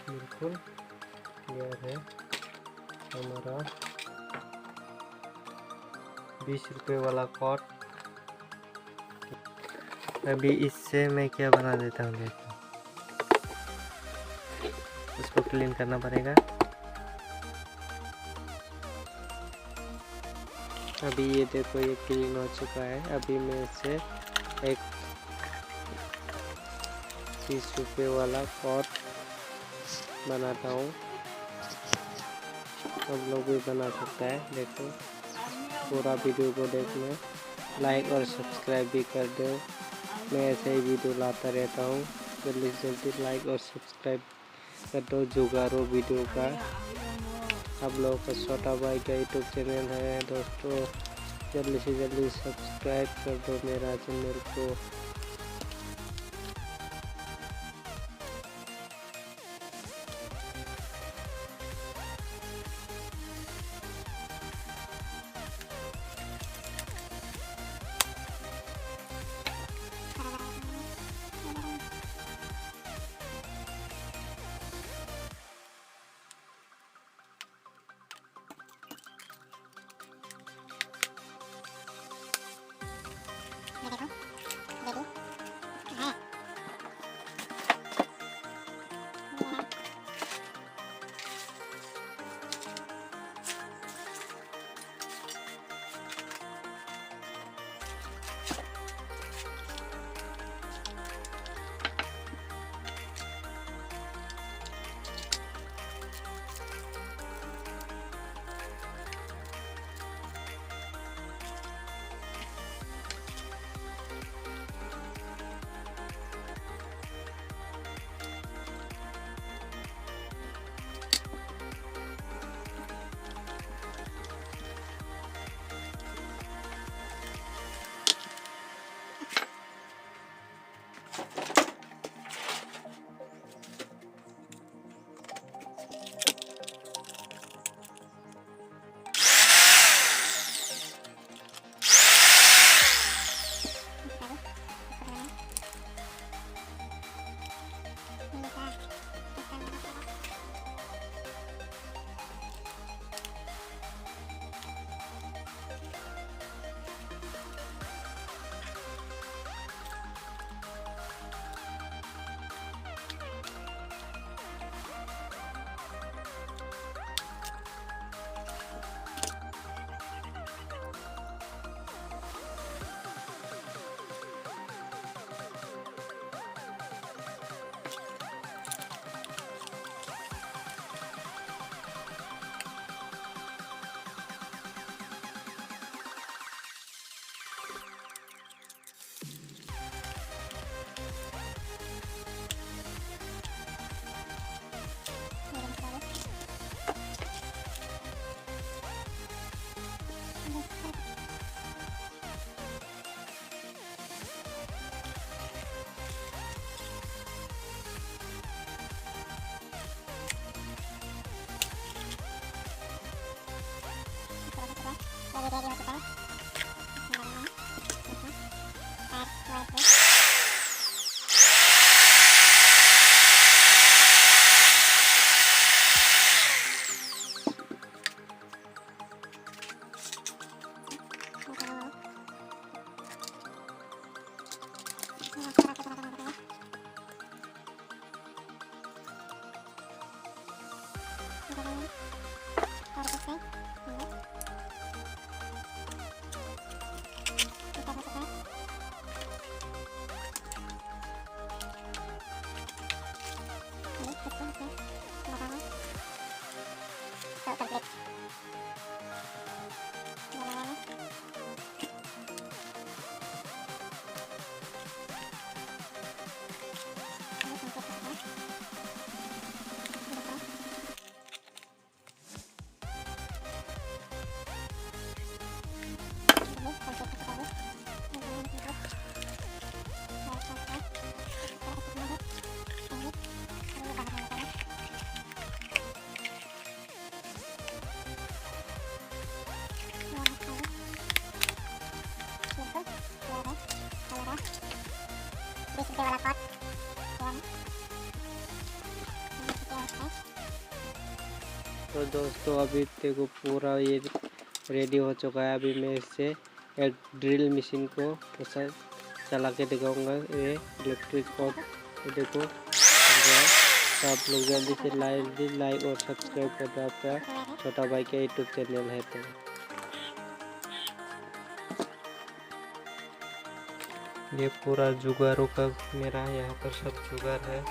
बिल्कुल क्लियर है हमारा 20 रुपये वाला कॉर्ड। अभी इससे मैं क्या बना देता हूँ, देखो इसको क्लीन करना पड़ेगा। अभी ये देखो ये क्लीन हो चुका है। अभी मैं इससे एक 30 रुपये वाला कॉर्ड बनाता हूँ। सब लोग भी बना सकता है। देखो पूरा वीडियो को देखना, लाइक और सब्सक्राइब भी कर दो। मैं ऐसे ही वीडियो लाता रहता हूँ। जल्दी से जल्दी लाइक और सब्सक्राइब कर दो जुगाड़ो वीडियो का। आप लोगों का छोटा भाई का यूट्यूब चैनल है दोस्तों, जल्दी से जल्दी सब्सक्राइब कर दो मेरा चैनल को। तो दोस्तों अभी देखो पूरा ये रेडी हो चुका है। अभी मैं इससे एक ड्रिल मशीन को चला के दिखाऊंगा। ये इलेक्ट्रिक पॉट तो देखो चल रहा है। तो आप लोग जल्दी से लाइक और सब्सक्राइब कर दो। आपका छोटा भाई का यूट्यूब चैनल है। तो ये पूरा जुगाड़ों का मेरा यहाँ पर सब जुगाड़ है।